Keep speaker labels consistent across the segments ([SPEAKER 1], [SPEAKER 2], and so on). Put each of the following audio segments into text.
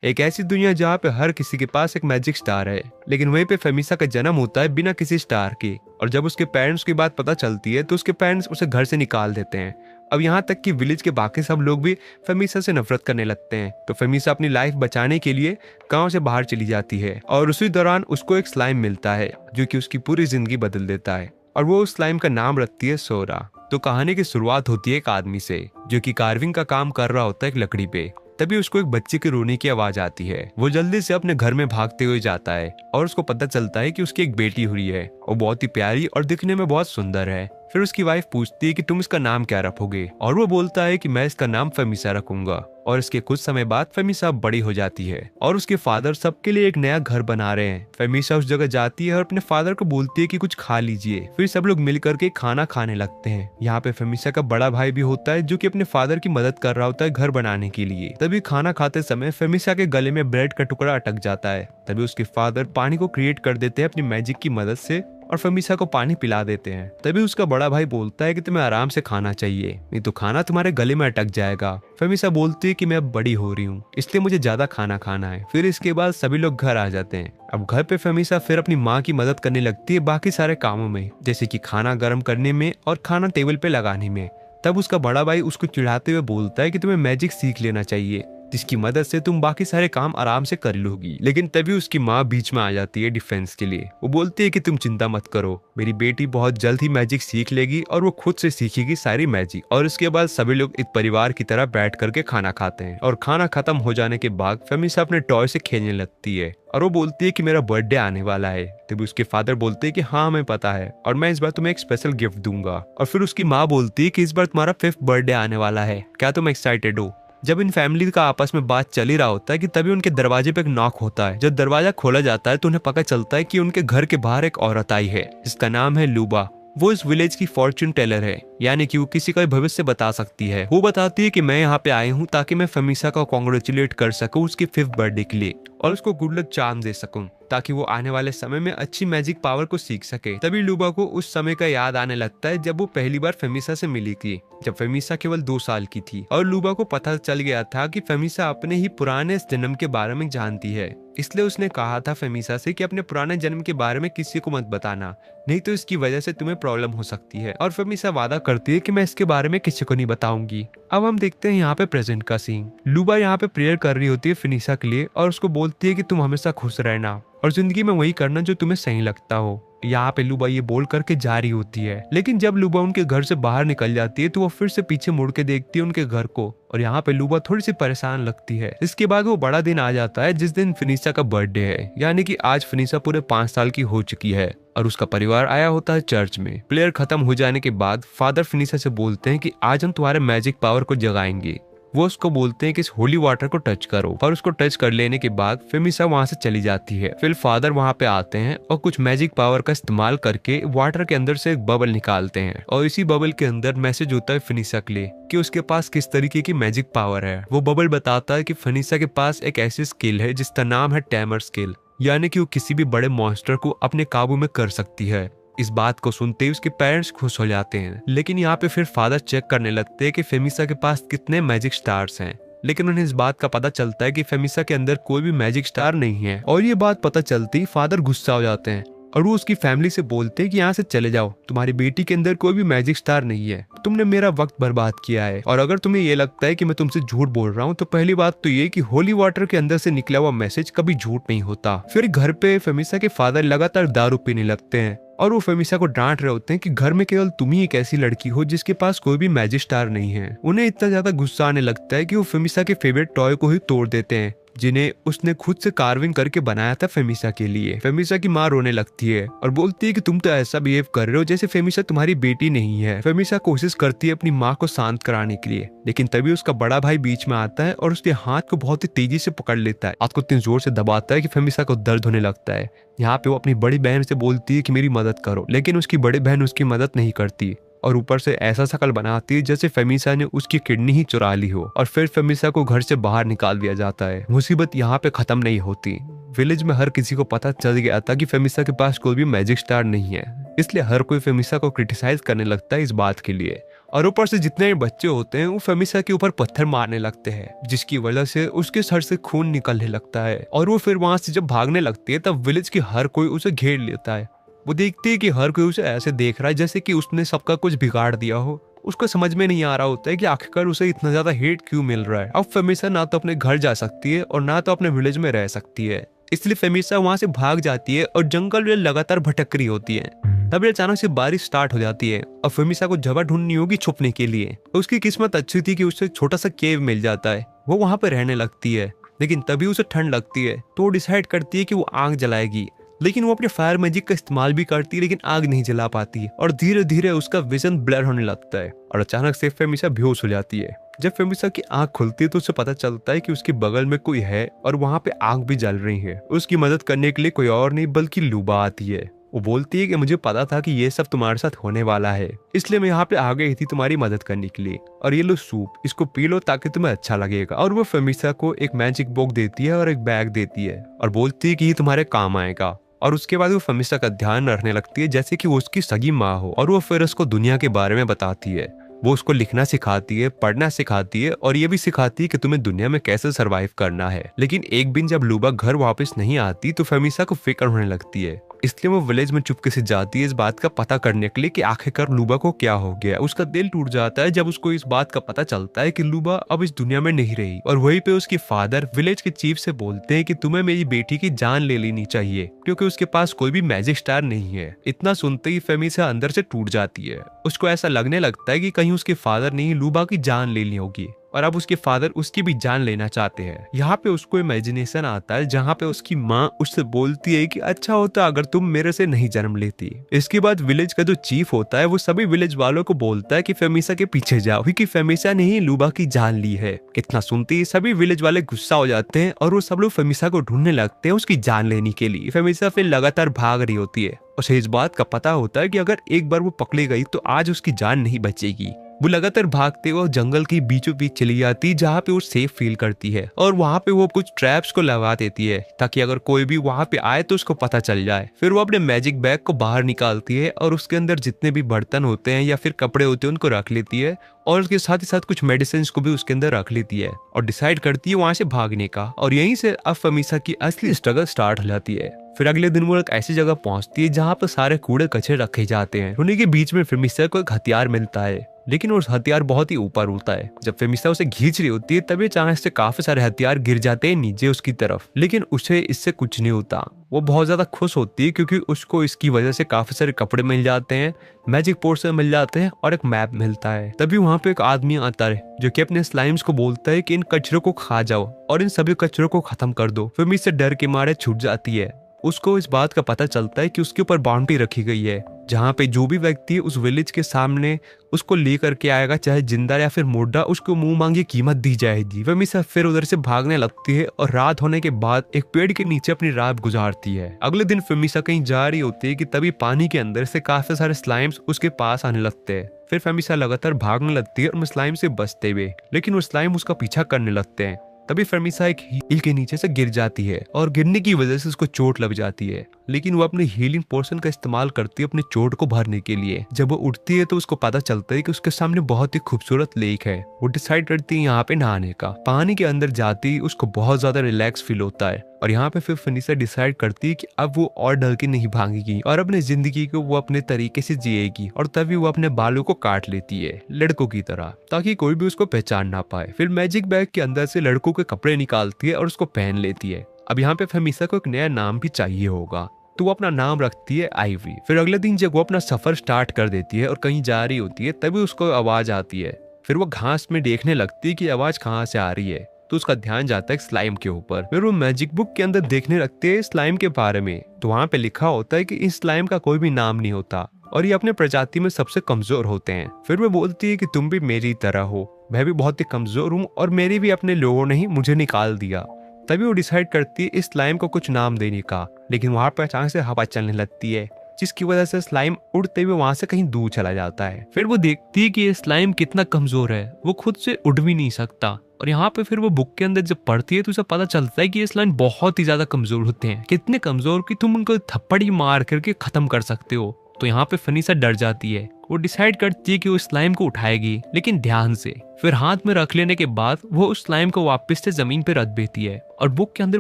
[SPEAKER 1] एक ऐसी दुनिया जहाँ पे हर किसी के पास एक मैजिक स्टार है। लेकिन वहीं पे फेमिसा का जन्म होता है बिना किसी स्टार के, और जब उसके पेरेंट्स की बात पता चलती है तो उसके पेरेंट्स उसे घर से निकाल देते हैं। अब यहाँ तक कि विलेज के बाकी सब लोग भी फेमिसा से नफरत करने लगते हैं। तो फेमिसा अपनी लाइफ बचाने के लिए गांव से बाहर चली जाती है, और उसी दौरान उसको एक स्लाइम मिलता है जो कि उसकी पूरी जिंदगी बदल देता है, और वो उस स्लाइम का नाम रखती है सोरा। तो कहानी की शुरुआत होती है एक आदमी से जो कि कार्विंग का काम कर रहा होता है एक लकड़ी पे। तभी उसको एक बच्चे के रोने की आवाज आती है। वो जल्दी से अपने घर में भागते हुए जाता है और उसको पता चलता है कि उसकी एक बेटी हुई है, वो बहुत ही प्यारी और दिखने में बहुत सुंदर है। फिर उसकी वाइफ पूछती है कि तुम इसका नाम क्या रखोगे, और वो बोलता है कि मैं इसका नाम फेमिसा रखूंगा। और इसके कुछ समय बाद फेमिसा बड़ी हो जाती है और उसके फादर सबके लिए एक नया घर बना रहे हैं। फेमिसा उस जगह जाती है और अपने फादर को बोलती है कि कुछ खा लीजिए। फिर सब लोग मिल करके खाना खाने लगते हैं। यहाँ पे फेमिसा का बड़ा भाई भी होता है जो कि अपने फादर की मदद कर रहा होता है घर बनाने के लिए। तभी खाना खाते समय फेमिसा के गले में ब्रेड का टुकड़ा अटक जाता है। तभी उसके फादर पानी को क्रिएट कर देते हैं अपनी मैजिक की मदद से और फेमिसा को पानी पिला देते हैं। तभी उसका बड़ा भाई बोलता है कि तुम्हें आराम से खाना चाहिए, नहीं तो खाना तुम्हारे गले में अटक जाएगा। फेमिसा बोलती है कि मैं अब बड़ी हो रही हूँ, इसलिए मुझे ज्यादा खाना खाना है। फिर इसके बाद सभी लोग घर आ जाते हैं। अब घर पे फेमिसा फिर अपनी माँ की मदद करने लगती है बाकी सारे कामों में, जैसे कि खाना गर्म करने में और खाना टेबल पे लगाने में। तब उसका बड़ा भाई उसको चिढ़ाते हुए बोलता है कि तुम्हें मैजिक सीख लेना चाहिए, जिसकी मदद से तुम बाकी सारे काम आराम से कर लोगी। लेकिन तभी उसकी माँ बीच में आ जाती है डिफेंस के लिए। वो बोलती है कि तुम चिंता मत करो, मेरी बेटी बहुत जल्द ही मैजिक सीख लेगी और वो खुद से सीखेगी सारी मैजिक। और इसके बाद सभी लोग एक परिवार की तरह बैठ करके खाना खाते हैं। और खाना खत्म हो जाने के बाद फेमिसा अपने टॉय से खेलने लगती है और वो बोलती है कि मेरा बर्थडे आने वाला है। तभी उसके फादर बोलते हैं कि हाँ हमें पता है, और मैं इस बार तुम्हें एक स्पेशल गिफ्ट दूंगा। और फिर उसकी माँ बोलती है कि इस बार तुम्हारा 5th बर्थडे आने वाला है, क्या तुम एक्साइटेड हो। जब इन फैमिली का आपस में बात चल ही रहा होता है कि तभी उनके दरवाजे पे एक नॉक होता है। जब दरवाजा खोला जाता है तो उन्हें पता चलता है कि उनके घर के बाहर एक औरत आई है जिसका नाम है लूबा। वो इस विलेज की फॉर्च्यून टेलर है, यानी कि वो किसी का भी भविष्य बता सकती है। वो बताती है कि मैं यहाँ पे आई हूँ ताकि मैं फेमिसा को कॉन्ग्रेचुलेट कर सकूँ उसके 5th बर्थडे के लिए, और उसको गुड लक चार्म दे सकूं ताकि वो आने वाले समय में अच्छी मैजिक पावर को सीख सके। तभी लूबा को उस समय का याद आने लगता है जब वो पहली बार फेमिसा से मिली थी, जब फेमिसा केवल 2 साल की थी। और लूबा को पता चल गया था कि फेमिसा अपने ही पुराने जन्म के बारे में जानती है, इसलिए उसने कहा था फेमिसा से कि अपने पुराने जन्म के बारे में किसी को मत बताना, नहीं तो इसकी वजह से तुम्हें प्रॉब्लम हो सकती है। और फेमिसा वादा करती है कि मैं इसके बारे में किसी को नहीं बताऊंगी। अब हम देखते हैं यहाँ पे प्रेजेंट का सीन। लूबा यहाँ पे प्रेयर कर रही होती है फिनिसा के लिए और उसको बोलती है कि तुम हमेशा खुश रहना और जिंदगी में वही करना जो तुम्हें सही लगता हो। यहाँ पे लूबा ये बोल करके जा रही होती है, लेकिन जब लूबा उनके घर से बाहर निकल जाती है तो वो फिर से पीछे मुड़ के देखती है उनके घर को, और यहाँ पे लूबा थोड़ी सी परेशान लगती है। इसके बाद वो बड़ा दिन आ जाता है जिस दिन फिनिसा का बर्थडे है, यानी कि आज फिनिसा पूरे 5 साल की हो चुकी है और उसका परिवार आया होता है चर्च में। प्लेयर खत्म हो जाने के बाद फादर फिनिसा से बोलते हैं कि आज हम तुम्हारे मैजिक पावर को जगाएंगे। वो उसको बोलते हैं कि इस होली वाटर को टच करो, और उसको टच कर लेने के बाद फेमिसा वहां से चली जाती है। फिर फादर वहां पे आते हैं और कुछ मैजिक पावर का इस्तेमाल करके वाटर के अंदर से एक बबल निकालते हैं, और इसी बबल के अंदर मैसेज होता है फिनिसा के लिए कि उसके पास किस तरीके की मैजिक पावर है। वो बबल बताता है कि फिनिसा के पास एक ऐसी स्किल है जिसका नाम है टैमर स्किल, यानी कि वो किसी भी बड़े मॉन्स्टर को अपने काबू में कर सकती है। इस बात को सुनते ही उसके पेरेंट्स खुश हो जाते हैं, लेकिन यहाँ पे फिर फादर चेक करने लगते हैं कि फेमिसा के पास कितने मैजिक स्टार्स हैं। लेकिन उन्हें इस बात का पता चलता है कि फेमिसा के अंदर कोई भी मैजिक स्टार नहीं है, और ये बात पता चलती ही फादर गुस्सा हो जाते हैं और वो उसकी फैमिली से बोलते हैं कि यहाँ से चले जाओ, तुम्हारी बेटी के अंदर कोई भी मैजिक स्टार नहीं है, तुमने मेरा वक्त बर्बाद किया है। और अगर तुम्हें ये लगता है कि मैं तुमसे झूठ बोल रहा हूँ तो पहली बात तो ये कि होली वाटर के अंदर से निकला हुआ मैसेज कभी झूठ नहीं होता। फिर घर पे फेमिसा के फादर लगातार दारू पीने लगते हैं और वो फेमिसा को डांट रहे होते हैं कि घर में केवल तुम ही एक ऐसी लड़की हो जिसके पास कोई भी मैजिक स्टार नहीं है। उन्हें इतना ज्यादा गुस्सा आने लगता है कि वो फेमिसा के फेवरेट टॉय को ही तोड़ देते हैं, जिन्हें उसने खुद से कार्विंग करके बनाया था फेमिसा के लिए। फेमिसा की माँ रोने लगती है और बोलती है कि तुम तो ऐसा बिहेव कर रहे हो जैसे फेमिसा तुम्हारी बेटी नहीं है। फेमिसा कोशिश करती है अपनी माँ को शांत कराने के लिए, लेकिन तभी उसका बड़ा भाई बीच में आता है और उसके हाथ को बहुत ही तेजी से पकड़ लेता है, हाथ को इतनी जोर से दबाता है कि फेमिसा को दर्द होने लगता है। यहाँ पे वो अपनी बड़ी बहन से बोलती है कि मेरी मदद करो, लेकिन उसकी बड़ी बहन उसकी मदद नहीं करती और ऊपर से ऐसा शक्ल बनाती है जैसे फेमिसा ने उसकी किडनी ही चुरा ली हो। और फिर फेमिसा को घर से बाहर निकाल दिया जाता है। मुसीबत यहाँ पे खत्म नहीं होती। विलेज में हर किसी को पता चल गया था कि फेमिसा के पास कोई भी मैजिक स्टार नहीं है, इसलिए हर कोई फेमिसा को क्रिटिसाइज करने लगता है इस बात के लिए। और ऊपर से जितने भी बच्चे होते हैं वो फेमिसा के ऊपर पत्थर मारने लगते हैं, जिसकी वजह से उसके सर से खून निकलने लगता है। और वो फिर वहां से जब भागने लगती है तब विलेज की हर कोई उसे घेर लेता है। वो देखती है कि हर कोई उसे ऐसे देख रहा है जैसे कि उसने सबका कुछ बिगाड़ दिया हो। उसको समझ में नहीं आ रहा होता है कि आखिरकार उसे इतना ज्यादा हेट क्यों मिल रहा है। अब फेमिसा ना तो अपने घर जा सकती है और ना तो अपने विलेज में रह सकती है, इसलिए फेमिसा वहां से भाग जाती है और जंगल में लगातार भटक रही होती है। तभी अचानक से बारिश स्टार्ट हो जाती है और फेमिसा को जगह ढूंढनी होगी छुपने के लिए। उसकी किस्मत अच्छी थी कि उसे छोटा सा केव मिल जाता है। वो वहां पर रहने लगती है, लेकिन तभी उसे ठंड लगती है तो वो डिसाइड करती है कि वो आग जलाएगी। लेकिन वो अपने फायर मैजिक का इस्तेमाल भी करती है लेकिन आग नहीं जला पाती और धीरे धीरे उसका विजन ब्लर होने लगता है और अचानक से फेमिसा बेहोश हो जाती है। जब फेमिसा की आंख खुलती है तो उसे पता चलता है कि उसके बगल में कोई है और वहां पे आग भी जल रही है। उसकी मदद करने के लिए कोई और नहीं बल्कि लूबा आती है। वो बोलती है कि मुझे पता था कि ये सब तुम्हारे साथ होने वाला है, इसलिए मैं यहाँ पे आ गई थी तुम्हारी मदद करने के लिए। और ये लो सूप, इसको पी लो ताकि तुम्हें अच्छा लगेगा। और वो फेमिसा को एक मैजिक बॉक्स देती है और एक बैग देती है और बोलती है कि ये तुम्हारे काम आएगा। और उसके बाद वो फेमिसा का ध्यान रखने लगती है जैसे कि वो उसकी सगी माँ हो और वो फिर उसको दुनिया के बारे में बताती है। वो उसको लिखना सिखाती है, पढ़ना सिखाती है और ये भी सिखाती है कि तुम्हें दुनिया में कैसे सरवाइव करना है। लेकिन एक दिन जब लूबा घर वापस नहीं आती तो फेमिसा को फिक्र होने लगती है, इसलिए वो विलेज में चुपके से जाती है इस बात का पता करने के लिए कि आखिरकार लूबा को क्या हो गया। उसका दिल टूट जाता है जब उसको इस बात का पता चलता है कि लूबा अब इस दुनिया में नहीं रही। और वहीं पे उसके फादर विलेज के चीफ से बोलते हैं कि तुम्हें मेरी बेटी की जान ले लेनी चाहिए क्योंकि उसके पास कोई भी मैजिक स्टार नहीं है। इतना सुनते ही फेमिसा अंदर से टूट जाती है। उसको ऐसा लगने लगता है कि कहीं उसके फादर ने ही लूबा की जान ले ली होगी और अब उसके फादर उसकी भी जान लेना चाहते हैं। यहाँ पे उसको इमेजिनेशन आता है जहाँ पे उसकी माँ उससे बोलती है कि अच्छा होता अगर तुम मेरे से नहीं जन्म लेती। इसके बाद विलेज का जो चीफ होता है वो सभी विलेज वालों को बोलता है कि फेमिसा के पीछे जाओ क्योंकि फेमिसा ने ही लूबा की जान ली है। इतना सुनते ही सभी विलेज वाले गुस्सा हो जाते हैं और वो सब लोग फेमिसा को ढूंढने लगते हैं उसकी जान लेने के लिए। फेमिसा फिर लगातार भाग रही होती है। उसे इस बात का पता होता है कि अगर एक बार वो पकड़ी गई तो आज उसकी जान नहीं बचेगी। वो लगातार भागते हुए जंगल के बीचों बीच चली जाती जहाँ पे वो सेफ फील करती है और वहाँ पे वो कुछ ट्रैप्स को लगा देती है ताकि अगर कोई भी वहाँ पे आए तो उसको पता चल जाए। फिर वो अपने मैजिक बैग को बाहर निकालती है और उसके अंदर जितने भी बर्तन होते हैं या फिर कपड़े होते हैं उनको रख लेती है और उसके साथ ही साथ कुछ मेडिसिन को भी उसके अंदर रख लेती है और डिसाइड करती है वहां से भागने का। और यहीं से अब फेमिसा की असली स्ट्रगल स्टार्ट हो जाती है। फिर अगले दिन वो एक ऐसी जगह पहुंचती है जहाँ पर सारे कूड़े कचरे रखे जाते हैं। उन्हीं के बीच में फेमिसा को एक हथियार मिलता है, लेकिन वो हथियार बहुत ही ऊपर होता है। जब फेमिसा उसे खींच रही होती है तभी अचानक से काफी सारे हथियार गिर जाते हैं नीचे उसकी तरफ, लेकिन उसे इससे कुछ नहीं होता। वो बहुत ज्यादा खुश होती है क्योंकि उसको इसकी वजह से काफी सारे कपड़े मिल जाते हैं, मैजिक पोर्शन मिल जाते हैं और एक मैप मिलता है। तभी वहाँ पे एक आदमी आता है जो कि अपने स्लाइम्स को बोलता है कि इन कचरों को खा जाओ और इन सभी कचरों को खत्म कर दो। फेमिसा डर के मारे छूट जाती है। उसको इस बात का पता चलता है कि उसके ऊपर बाउंड्री रखी गई है जहाँ पे जो भी व्यक्ति उस विलेज के सामने उसको लेकर के आएगा, चाहे जिंदा या फिर मुर्दा, उसको मुंह मांगी कीमत दी जाएगी। फेमिसा फिर उधर से भागने लगती है और रात होने के बाद एक पेड़ के नीचे अपनी रात गुजारती है। अगले दिन फेमिसा कहीं जा रही होती है कि तभी पानी के अंदर से काफी सारे स्लाइम्स उसके पास आने लगते हैं। फिर फेमिसा लगातार भागने लगती है और स्लाइम से बचते हुए, लेकिन वो स्लाइम उसका पीछा करने लगते हैं। तभी फेमिसा एक हील के नीचे से गिर जाती है और गिरने की वजह से उसको चोट लग जाती है, लेकिन वो अपने हीलिंग पोर्शन का इस्तेमाल करती है अपने चोट को भरने के लिए। जब वो उठती है तो उसको पता चलता है कि उसके सामने बहुत ही खूबसूरत लेक है। वो डिसाइड करती है यहाँ पे नहाने का। पानी के अंदर जाती ही उसको बहुत ज्यादा रिलैक्स फील होता है और यहाँ पे फिर फेमिसा डिसाइड करती है कि अब वो और डर के नहीं भागेगी और अपने जिंदगी को वो अपने तरीके से जिएगी। और तभी वो अपने बालों को काट लेती है लड़कों की तरह, ताकि कोई भी उसको पहचान ना पाए। फिर मैजिक बैग के अंदर से लड़कों के कपड़े निकालती है और उसको पहन लेती है। अब यहाँ पे फेमिसा को एक नया नाम भी चाहिए होगा तो वो अपना नाम रखती है आइवरी। फिर अगले दिन जब वो अपना सफर स्टार्ट कर देती है और कहीं जा रही होती है तभी उसको आवाज आती है। फिर वो घास में देखने लगती है कि आवाज कहाँ से आ रही है, तो उसका ध्यान जाता है स्लाइम के ऊपर। फिर वो मैजिक बुक के अंदर देखने लगते हैं स्लाइम के बारे में, तो वहाँ पे लिखा होता है कि इस स्लाइम का कोई भी नाम नहीं होता और ये अपने प्रजाति में सबसे कमजोर होते हैं। फिर वो बोलती है कि तुम भी मेरी तरह हो, मैं भी बहुत ही कमजोर हूँ और मेरी भी अपने लोगों ने ही मुझे निकाल दिया। तभी वो डिसाइड करती है इस स्लाइम को कुछ नाम देने का, लेकिन वहां पर अचानक से हवा चलने लगती है जिसकी वजह से स्लाइम उड़ते हुए वहां से कहीं दूर चला जाता है। फिर वो देखती है कि ये स्लाइम कितना कमजोर है, वो खुद से उड़ भी नहीं सकता। और यहाँ पे फिर वो बुक के अंदर जब पढ़ती है तो उसे पता चलता है कि ये स्लाइम बहुत ही ज्यादा कमजोर होते हैं, कितने कमजोर कि तुम उनको थप्पड़ ही मार करके खत्म कर सकते हो। तो यहाँ पे फनीसा डर जाती है। वो डिसाइड करती है कि वो स्लाइम को उठाएगी, लेकिन ध्यान से। फिर हाथ में रख लेने के बाद वो उस स्लाइम को वापस से जमीन पे रख देती है और बुक के अंदर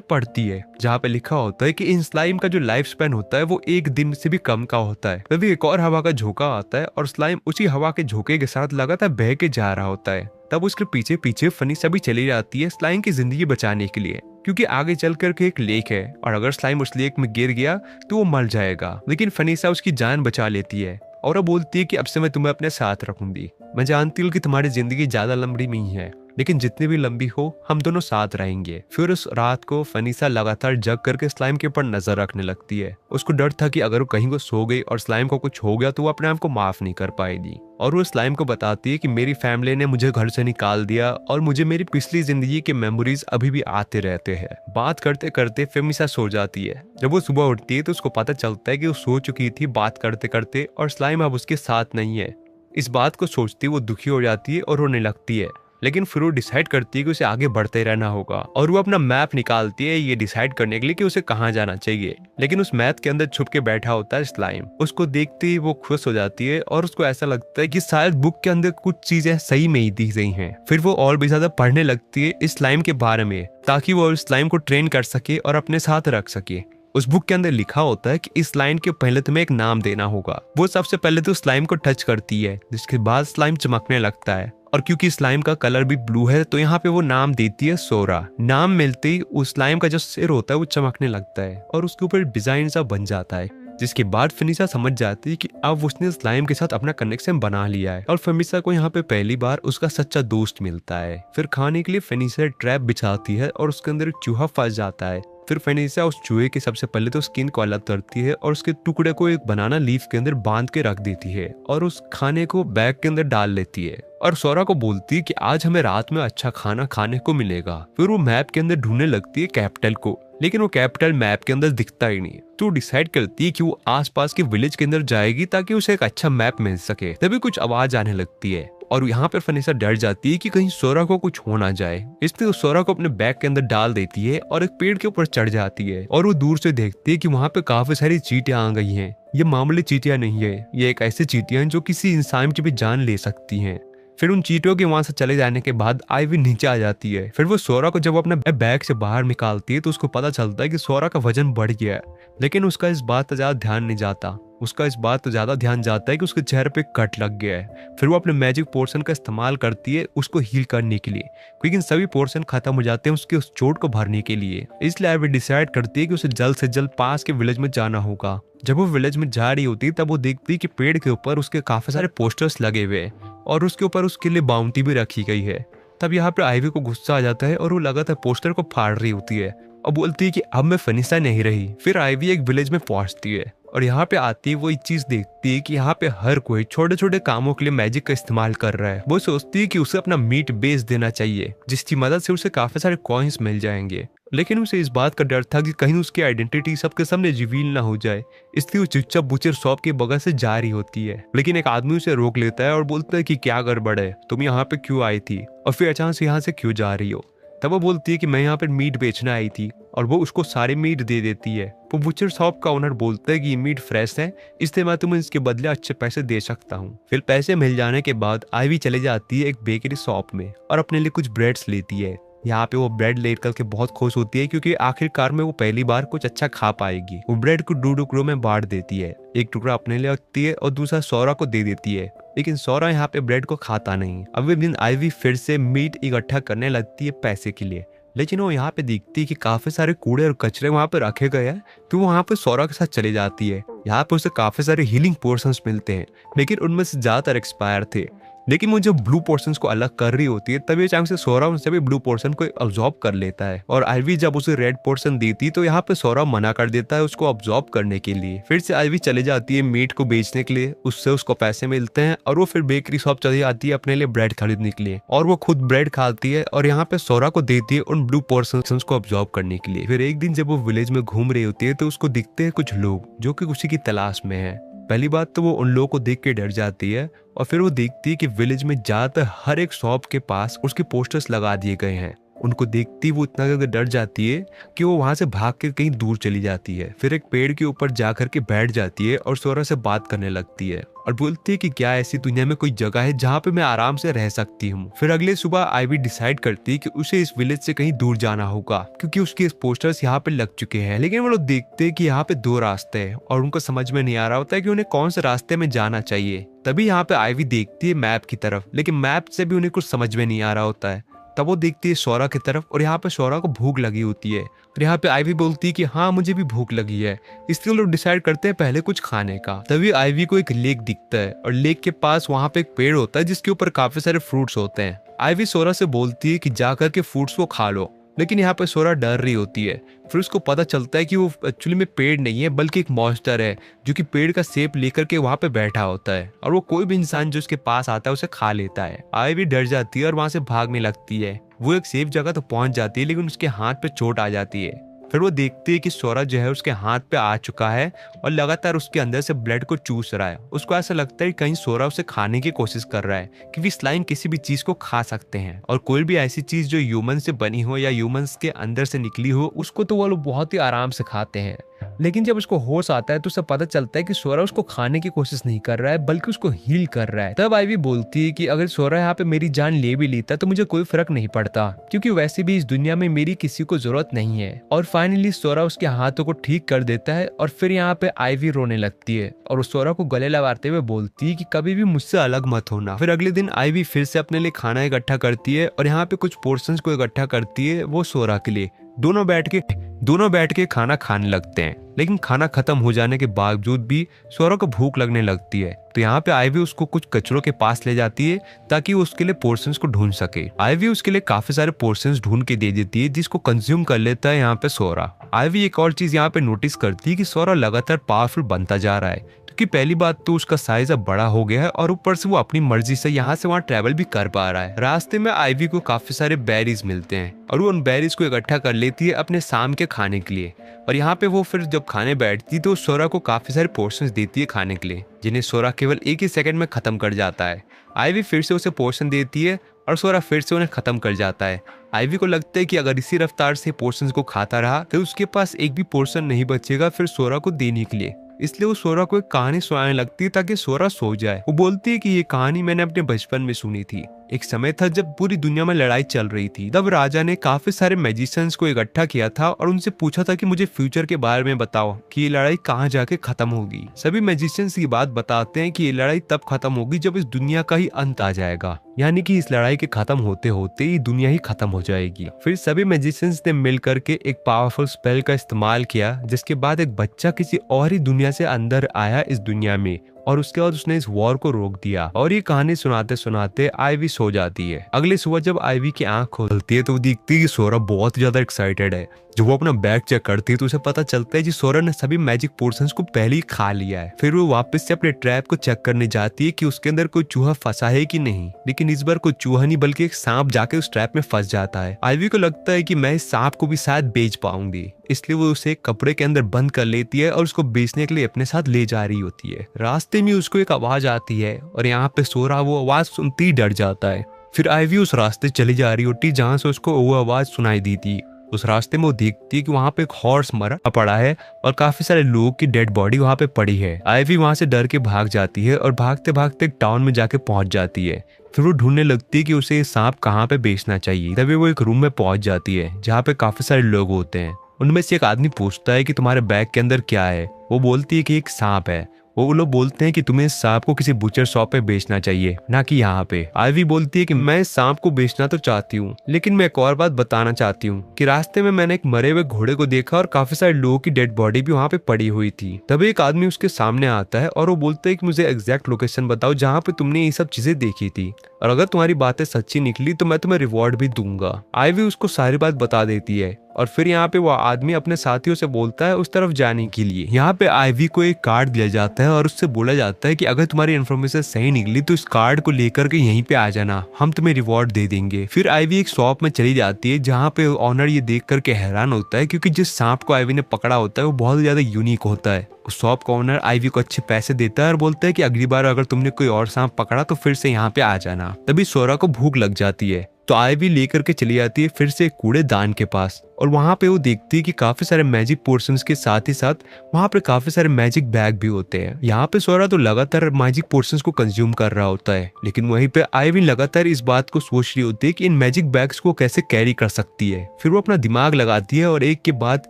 [SPEAKER 1] पढ़ती है, जहाँ पे लिखा होता है कि इन स्लाइम का जो लाइफ स्पैन होता है वो 1 दिन से भी कम का होता है। तभी एक और हवा का झोंका आता है और स्लाइम उसी हवा के झोंके के साथ लगातार बह के जा रहा होता है। तब उसके पीछे पीछे फनीसा भी चली जाती है स्लाइम की जिंदगी बचाने के लिए, क्योंकि आगे चल करके एक लेक है और अगर स्लाइम उस लेक में गिर गया तो वो मर जाएगा। लेकिन फनीसा उसकी जान बचा लेती है और वो बोलती है कि अब से मैं तुम्हें अपने साथ रखूंगी। मैं जानती हूँ कि तुम्हारी जिंदगी ज्यादा लंबी नहीं है, लेकिन जितनी भी लंबी हो हम दोनों साथ रहेंगे। फिर उस रात को फनीसा लगातार जग करके स्लाइम के ऊपर नजर रखने लगती है। उसको डर था कि अगर वो कहीं को सो गई और स्लाइम को कुछ हो गया तो वो अपने आप को माफ नहीं कर पाएगी। और वो स्लाइम को बताती है कि मेरी फैमिली ने मुझे घर से निकाल दिया और मुझे मेरी पिछली जिंदगी के मेमोरीज अभी भी आते रहते हैं। बात करते करते फनीसा सो जाती है। जब वो सुबह उठती है तो उसको पता चलता है कि वो सो चुकी थी बात करते करते और स्लाइम अब उसके साथ नहीं है। इस बात को सोचती वो दुखी हो जाती है और रोने लगती है। लेकिन फिर वो डिसाइड करती है कि उसे आगे बढ़ते रहना होगा और वो अपना मैप निकालती है ये डिसाइड करने के लिए कि उसे कहाँ जाना चाहिए। लेकिन उस मैप के अंदर छुप के बैठा होता है स्लाइम। उसको देखते ही वो खुश हो जाती है और उसको ऐसा लगता है कि शायद बुक के अंदर कुछ चीजें सही में ही दी गई हैं। फिर वो और भी ज्यादा पढ़ने लगती है इस स्लाइम के बारे में, ताकि वो स्लाइम को ट्रेन कर सके और अपने साथ रख सके। उस बुक के अंदर लिखा होता है कि इस लाइन के पहले तुम्हें एक नाम देना होगा। वो सबसे पहले तो स्लाइम को टच करती है, जिसके बाद स्लाइम चमकने लगता है और क्योंकि स्लाइम का कलर भी ब्लू है तो यहाँ पे वो नाम देती है सोरा। नाम मिलते ही उस स्लाइम का जो सिर होता है वो चमकने लगता है और उसके ऊपर डिजाइन सा बन जाता है, जिसके बाद फनीसा समझ जाती है कि अब उसने स्लाइम के साथ अपना कनेक्शन बना लिया है। और फनीसा को यहाँ पे पहली बार उसका सच्चा दोस्त मिलता है। फिर खाने के लिए फनीसा ट्रैप बिछाती है और उसके अंदर एक चूहा फंस जाता है। फिर फनीसा उस चूहे के सबसे पहले तो स्किन को अलग करती है और उसके टुकड़े को एक बनाना लीफ के अंदर बांध के रख देती है और उस खाने को बैग के अंदर डाल लेती है और सोरा को बोलती है कि आज हमें रात में अच्छा खाना खाने को मिलेगा। फिर वो मैप के अंदर ढूंढने लगती है कैपिटल को, लेकिन वो कैपिटल मैप के अंदर दिखता ही नहीं। तो डिसाइड करती है कि वो आसपास के विलेज के अंदर जाएगी ताकि उसे एक अच्छा मैप मिल सके। तभी कुछ आवाज आने लगती है और यहाँ पर फनीसा डर जाती है कि कहीं सोरा को कुछ हो ना जाए, इसलिए वो सोरा को अपने बैग के अंदर डाल देती है और एक पेड़ के ऊपर चढ़ जाती है और वो दूर से देखती है कि वहाँ पे काफी सारी चींटियां आ गई हैं। ये मामूली चींटियां नहीं है, ये एक ऐसी चींटियां हैं जो किसी इंसान की भी जान ले सकती हैं। फिर उन चींटियों के वहां से चले जाने के बाद आईवी नीचे आ जाती है। फिर वो सोरा को जब अपने बैग से बाहर निकालती है तो उसको पता चलता है कि सोरा का वजन बढ़ गया है, लेकिन उसका इस बात पर ज्यादा ध्यान नहीं जाता। उसका इस बात तो ज्यादा ध्यान जाता है कि उसके चेहरे पे कट लग गया है। फिर वो अपने मैजिक पोर्शन का इस्तेमाल करती है उसको हील करने के लिए, लेकिन सभी पोर्शन खत्म हो जाते हैं उसके उस चोट को भरने के लिए। इसलिए आईवी डिसाइड करती है कि उसे जल्द से जल्द पास के विलेज में जाना होगा। जब वो विलेज में जा रही होती है तब वो देखती है कि पेड़ के ऊपर उसके काफी सारे पोस्टर्स लगे हुए हैं और उसके ऊपर उसके लिए बाउंटी भी रखी गई है। तब यहाँ पे आईवी को गुस्सा आ जाता है और वो लगातार पोस्टर को फाड़ रही होती है और बोलती है कि अब मैं फनीसा नहीं रही। फिर आईवी एक विलेज में पहुंचती है और यहाँ पे आती है वो एक चीज देखती है कि यहाँ पे हर कोई छोटे छोटे कामों के लिए मैजिक का इस्तेमाल कर रहा है। वो सोचती है कि उसे अपना मीट बेच देना चाहिए, जिसकी मदद से उसे काफी सारे कॉइन्स मिल जाएंगे। लेकिन उसे इस बात का डर था कि कहीं उसकी आइडेंटिटी सबके सामने रिवील ना हो जाए, इसलिए वो चुपचाप बुचर शॉप के बगल से जा रही होती है। लेकिन एक आदमी उसे रोक लेता है और बोलता है कि क्या गड़बड़ है, तुम यहाँ पे क्यों आई थी और फिर अचानक से यहाँ से क्यों जा रही हो। तब वो बोलती है कि मैं यहाँ पर मीट बेचने आई थी और वो उसको सारे मीट दे देती है। वो बुचर शॉप का ओनर बोलता है कि ये मीट फ्रेश है, इसलिए मैं तुम्हें इसके बदले अच्छे पैसे दे सकता हूँ। फिर पैसे मिल जाने के बाद आईवी चले जाती है एक बेकरी शॉप में और अपने लिए कुछ ब्रेड्स लेती है। यहाँ पे वो ब्रेड लेकर के बहुत खुश होती है क्योंकि आखिरकार में वो पहली बार कुछ अच्छा खा पाएगी। वो ब्रेड को 2 टुकड़ों में बांट देती है, एक टुकड़ा अपने लिए रखती है और दूसरा सोरा को दे देती है। लेकिन सोरा यहाँ पे ब्रेड को खाता नहीं। अगले दिन आईवी फिर से मीट इकट्ठा करने लगती है पैसे के लिए, लेकिन वो यहाँ पे देखती है कि काफी सारे कूड़े और कचरे वहाँ पे रखे गए हैं, तो वो वहाँ पे सोरा के साथ चली जाती है। यहाँ पे उसे काफी सारे हीलिंग पोर्शंस मिलते हैं, लेकिन उनमें से ज्यादातर एक्सपायर थे। लेकिन वो जब ब्लू पोर्शंस को अलग कर रही होती है तभी अचानक से सोरा उनसे भी ब्लू पोर्शन को अब्सॉर्ब कर लेता है और आईवी जब उसे रेड पोर्शन देती तो यहाँ पे सोरा मना कर देता है उसको अब्सॉर्ब करने के लिए। फिर से आईवी चले जाती है मीट को बेचने के लिए, उससे उसको पैसे मिलते हैं और वो फिर बेकरी शॉप चली जाती है अपने लिए ब्रेड खरीदने के लिए और वो खुद ब्रेड खाती है और यहाँ पे सोरा को देती है उन ब्लू पोर्शन को अब्सॉर्ब करने के लिए। फिर एक दिन जब वो विलेज में घूम रही होती है तो उसको दिखते हैं कुछ लोग जो कि उसी की तलाश में है। पहली बात तो वो उन लोगों को देख के डर जाती है और फिर वो देखती है कि विलेज में ज्यादातर हर एक शॉप के पास उसके पोस्टर्स लगा दिए गए हैं उनको देखती वो इतना ज्यादा डर जाती है कि वो वहां से भाग के कहीं दूर चली जाती है। फिर एक पेड़ के ऊपर जा करके बैठ जाती है और सोरा से बात करने लगती है और बोलती है कि क्या ऐसी दुनिया में कोई जगह है जहाँ पे मैं आराम से रह सकती हूँ। फिर अगले सुबह आइवी डिसाइड करती है कि उसे इस विलेज से कहीं दूर जाना होगा क्योंकि उसके पोस्टर्स यहाँ पे लग चुके हैं। लेकिन वो लोग देखते हैं कि यहाँ पे 2 रास्ते हैं और उनको समझ में नहीं आ रहा होता है कि उन्हें कौन से रास्ते में जाना चाहिए। तभी यहाँ पे आइवी देखती है मैप की तरफ, लेकिन मैप से भी उन्हें कुछ समझ में नहीं आ रहा होता है। तब वो देखती है सोरा की तरफ और यहाँ पे सोरा को भूख लगी होती है और यहाँ पे आइवी बोलती है कि हाँ मुझे भी भूख लगी है। इसलिए लोग डिसाइड करते हैं पहले कुछ खाने का। तभी आइवी को एक लेक दिखता है और लेक के पास वहाँ पे एक पेड़ होता है जिसके ऊपर काफी सारे फ्रूट्स होते हैं। आइवी सोरा से बोलती है कि जाकर के फ्रूट्स को खा लो, लेकिन यहाँ पे सोरा डर रही होती है। फिर उसको पता चलता है कि वो एक्चुअली में पेड़ नहीं है बल्कि एक मॉन्स्टर है जो कि पेड़ का शेप लेकर के वहाँ पे बैठा होता है और वो कोई भी इंसान जो उसके पास आता है उसे खा लेता है। आइवी डर जाती है और वहां से भागने लगती है। वो एक सेफ जगह तो पहुंच जाती है लेकिन उसके हाथ पे चोट आ जाती है। फिर वो देखती है कि सोरा जो है उसके हाथ पे आ चुका है और लगातार उसके अंदर से ब्लड को चूस रहा है। उसको ऐसा लगता है कि कहीं सोरा उसे खाने की कोशिश कर रहा है क्योंकि स्लाइम किसी भी चीज को खा सकते हैं और कोई भी ऐसी चीज जो ह्यूमन से बनी हो या ह्यूमंस के अंदर से निकली हो उसको तो वो लोग बहुत ही आराम से खाते हैं। लेकिन जब उसको होश आता है तो उसे पता चलता है कि सोरा उसको खाने की कोशिश नहीं कर रहा है बल्कि उसको हील कर रहा है। तब आइवी बोलती है कि अगर सोरा यहाँ पे मेरी जान ले भी लेता तो मुझे कोई फर्क नहीं पड़ता क्योंकि वैसे भी इस दुनिया में मेरी किसी को जरूरत नहीं है। और फाइनली सोरा उसके हाथों को ठीक कर देता है और फिर यहाँ पे आइवी रोने लगती है और उस सोरा को गले लगाते हुए बोलती है कि कभी भी मुझसे अलग मत होना। फिर अगले दिन आइवी फिर से अपने लिए खाना इकट्ठा करती है और यहाँ पे कुछ पोर्शंस को इकट्ठा करती है वो सोरा के लिए। दोनों बैठ के खाना खाने लगते हैं, लेकिन खाना खत्म हो जाने के बावजूद भी सोरा को भूख लगने लगती है। तो यहाँ पे आइवी उसको कुछ कचरों के पास ले जाती है ताकि वो उसके लिए पोर्शंस को ढूंढ सके। आइवी उसके लिए काफी सारे पोर्शंस ढूंढ के दे देती है जिसको कंज्यूम कर लेता है यहाँ पे सोरा। आइवी एक और चीज यहाँ पे नोटिस करती है कि सोरा लगातार पावरफुल बनता जा रहा है क्योंकि पहली बात तो उसका साइज अब बड़ा हो गया है और ऊपर से वो अपनी मर्जी से यहाँ से वहाँ ट्रैवल भी कर पा रहा है। रास्ते में आइवी को काफी सारे बेरीज मिलते हैं और वो उन बेरीज को इकट्ठा कर लेती है अपने शाम के खाने के लिए। और यहाँ पे वो फिर जब खाने बैठती तो सोरा को काफी सारे पोर्शंस देती है खाने के लिए जिन्हें सोरा केवल 1 ही सेकंड में खत्म कर जाता है। आइवी फिर से उसे पोर्शन देती है और सोरा फिर से उन्हें खत्म कर जाता है। आइवी को लगता है कि अगर इसी रफ्तार से पोर्शंस को खाता रहा तो उसके पास एक भी पोर्शन नहीं बचेगा फिर सोरा को देने के लिए। इसलिए वो सोरा को एक कहानी सुनाने लगती है ताकि सोरा सो जाए। वो बोलती है कि ये कहानी मैंने अपने बचपन में सुनी थी। एक समय था जब पूरी दुनिया में लड़ाई चल रही थी। तब राजा ने काफी सारे मैजिशियंस को इकट्ठा किया था और उनसे पूछा था कि मुझे फ्यूचर के बारे में बताओ कि ये लड़ाई कहाँ जाके खत्म होगी। सभी मैजिशियंस की बात बताते हैं कि ये लड़ाई तब खत्म होगी जब इस दुनिया का ही अंत आ जाएगा, यानी कि इस लड़ाई के खत्म होते होते ही दुनिया ही खत्म हो जाएगी। फिर सभी मैजिशियंस ने मिल करके एक पावरफुल स्पेल का इस्तेमाल किया जिसके बाद एक बच्चा किसी और ही दुनिया से अंदर आया इस दुनिया में और उसके बाद उसने इस वॉर को रोक दिया। और ये कहानी सुनाते सुनाते आइवी सो जाती है। अगली सुबह जब आइवी की आंख खोलती है तो वो दिखती है कि सोरा बहुत ज्यादा एक्साइटेड है। जब वो अपना बैग चेक करती है तो उसे पता चलता है कि सोरा ने सभी मैजिक पोर्शंस को पहले ही खा लिया है। फिर वो वापस से अपने ट्रैप को चेक करने जाती है कि उसके अंदर कोई चूहा फंसा है कि नहीं, लेकिन इस बार कोई चूहा नहीं बल्कि एक सांप जाके उस ट्रैप में फंस जाता है। आइवी को लगता है कि मैं इस सांप को भी शायद बेच पाऊंगी, इसलिए वो उसे कपड़े के अंदर बंद कर लेती है और उसको बेचने के लिए अपने साथ ले जा रही होती है। रास्ते में उसको एक आवाज आती है और यहाँ पे सोरा वो आवाज सुनती ही डर जाता है। फिर आइवी उस रास्ते चली जा रही होती जहाँ से उसको वो आवाज सुनाई दी थी। उस रास्ते में वो देखती है कि वहाँ पे एक हॉर्स मरा पड़ा है और काफी सारे लोगों की डेड बॉडी वहाँ पे पड़ी है। आइवी वहाँ से डर के भाग जाती है और भागते भागते एक टाउन में जाके पहुंच जाती है। फिर वो ढूंढने लगती है कि उसे ये सांप कहाँ पे बेचना चाहिए। तभी वो एक रूम में पहुंच जाती है जहाँ पे काफी सारे लोग होते हैं। उनमें से एक आदमी पूछता है कि तुम्हारे बैग के अंदर क्या है। वो बोलती है कि एक सांप है। वो लोग बोलते हैं कि तुम्हें इस सांप को किसी बुचर शॉप पे बेचना चाहिए, ना कि यहाँ पे। आइवी बोलती है कि मैं इस सांप को बेचना तो चाहती हूँ, लेकिन मैं एक और बात बताना चाहती हूँ कि रास्ते में मैंने एक मरे हुए घोड़े को देखा और काफी सारे लोगों की डेड बॉडी भी वहाँ पे पड़ी हुई थी। तभी एक आदमी उसके सामने आता है और वो बोलता है कि मुझे एग्जैक्ट लोकेशन बताओ जहाँ पे तुमने ये सब चीजें देखी थी, और अगर तुम्हारी बातें सच्ची निकली तो मैं तुम्हें रिवॉर्ड भी दूंगा। आइवी उसको सारी बात बता देती है और फिर यहाँ पे वो आदमी अपने साथियों से बोलता है उस तरफ जाने के लिए। यहाँ पे आइवी को एक कार्ड दिया जाता है और उससे बोला जाता है कि अगर तुम्हारी इन्फॉर्मेशन सही निकली तो इस कार्ड को लेकर के यहीं पे आ जाना, हम तुम्हें रिवॉर्ड दे देंगे। फिर आइवी एक शॉप में चली जाती है जहाँ पे ऑनर ये देख करके हैरान होता है क्योंकि जिस सांप को आइवी ने पकड़ा होता है वो बहुत ज्यादा यूनिक होता है। उस शॉप का ओनर आइवी को अच्छे पैसे देता है और बोलता है कि अगली बार अगर तुमने कोई और सांप पकड़ा तो फिर से यहाँ पे आ जाना। तभी सोरा को भूख लग जाती है तो तो आईवी लेकर के चली जाती है फिर से एक कूड़ेदान के पास, और वहां पे वो देखती है कि काफी सारे मैजिक पोर्शंस के साथ ही साथ वहां पे काफी सारे मैजिक बैग भी होते हैं। यहाँ पे सोरा तो लगातार मैजिक पोर्शंस को कंज्यूम कर रहा होता है, लेकिन वहीं पे आईवी लगातार इस बात को सोच रही होती है कि इन मैजिक बैग्स को कैसे कैरी कर सकती है। फिर वो अपना दिमाग लगाती है और एक के बाद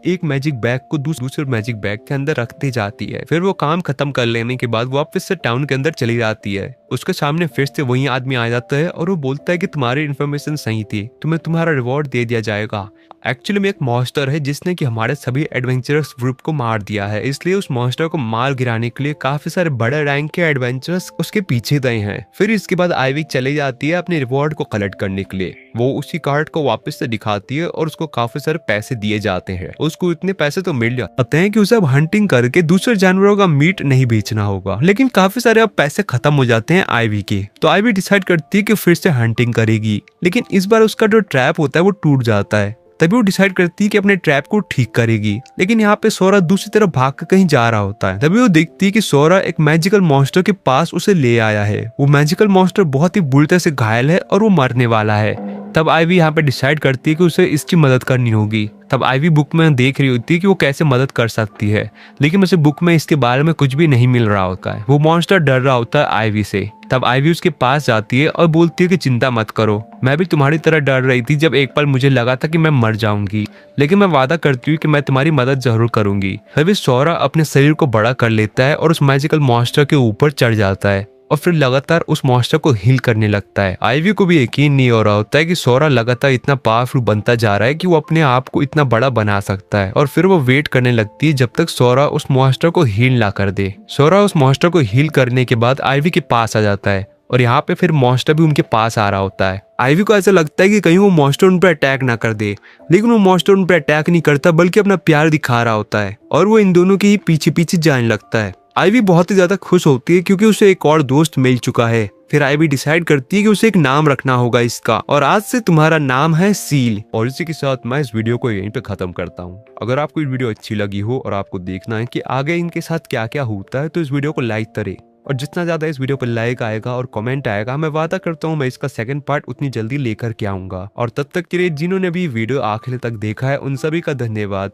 [SPEAKER 1] एक मैजिक बैग को दूसरे मैजिक बैग के अंदर रखती जाती है। फिर वो काम खत्म कर लेने के बाद वापस से टाउन के अंदर चली जाती है। उसके सामने फिर से वही आदमी आ जाता है और वो बोलता है कि तुम्हारी इन्फॉर्मेशन सही थी, तुम्हें तुम्हारा रिवॉर्ड दे दिया जाएगा। एक्चुअली में एक मॉन्स्टर है जिसने कि हमारे सभी एडवेंचरर्स ग्रुप को मार दिया है, इसलिए उस मॉन्स्टर को मार गिराने के लिए काफी सारे बड़े रैंक के एडवेंचरर्स उसके पीछे गए हैं। फिर इसके बाद आईवी चली जाती है अपने रिवॉर्ड को कलेक्ट करने के लिए। वो उसी कार्ड को वापस से दिखाती है और उसको काफी सारे पैसे दिए जाते हैं। उसको इतने पैसे तो मिल जाते हैं कि उसे अब हंटिंग करके दूसरे जानवरों का मीट नहीं बेचना होगा, लेकिन काफी सारे अब पैसे खत्म हो जाते हैं आईवी के। तो आईवी डिसाइड करती है कि फिर से हंटिंग करेगी, लेकिन इस बार उसका जो ट्रैप होता है वो टूट जाता है। तभी वो डिसाइड करती है कि अपने ट्रैप को ठीक करेगी, लेकिन यहाँ पे सोरा दूसरी तरफ भाग कर कहीं जा रहा होता है। तभी वो देखती है कि सोरा एक मैजिकल मॉन्स्टर के पास उसे ले आया है। वो मैजिकल मॉन्स्टर बहुत ही बुरी तरह से घायल है और वो मरने वाला है। तब आईवी यहाँ पे डिसाइड करती है कि उसे इसकी मदद करनी होगी। तब आईवी बुक में देख रही होती है कि वो कैसे मदद कर सकती है, लेकिन उसे बुक में इसके बारे में कुछ भी नहीं मिल रहा होता है। वो मॉन्स्टर डर रहा होता है आईवी से। तब आईवी उसके पास जाती है और बोलती है कि चिंता मत करो, मैं भी तुम्हारी तरह डर रही थी जब एक पल मुझे लगा था कि मैं मर जाऊंगी, लेकिन मैं वादा करती हूँ कि मैं तुम्हारी मदद जरूर करूंगी। तभी सोरा अपने शरीर को बड़ा कर लेता है और उस मैजिकल मॉन्स्टर के ऊपर चढ़ जाता है और फिर लगातार उस मॉन्स्टर को हील करने लगता है। आईवी को भी यकीन नहीं हो रहा होता है कि सोरा लगातार इतना पावरफुल बनता जा रहा है कि वो अपने आप को इतना बड़ा बना सकता है, और फिर वो वेट करने लगती है जब तक सोरा उस मॉन्स्टर को हील ना कर दे। सोरा उस मॉन्स्टर को हील करने के बाद आईवी के पास आ जाता है और यहाँ पे फिर मॉन्स्टर भी उनके पास आ रहा होता है। आईवी को ऐसा लगता है कि कहीं वो मॉन्स्टर उन पर अटैक ना कर दे, लेकिन वो मॉन्स्टर उन पर अटैक नहीं करता बल्कि अपना प्यार दिखा रहा होता है और वो इन दोनों के ही पीछे पीछे जाने लगता है। आईवी बहुत ही ज्यादा खुश होती है क्योंकि उसे एक और दोस्त मिल चुका है। फिर आईवी डिसाइड करती है कि उसे एक नाम रखना होगा इसका, और आज से तुम्हारा नाम है सील। और इसी के साथ मैं इस वीडियो को यहीं पे खत्म करता हूँ। अगर आपको ये वीडियो अच्छी लगी हो और आपको देखना है कि आगे इनके साथ क्या क्या होता है तो इस वीडियो को लाइक करें, और जितना ज्यादा इस वीडियो पर लाइक आएगा और कमेंट आएगा मैं वादा करता हूँ मैं इसका सेकंड पार्ट उतनी जल्दी लेकर के आऊंगा। और तब तक के लिए जिन्होंने भी वीडियो आखिर तक देखा है उन सभी का धन्यवाद।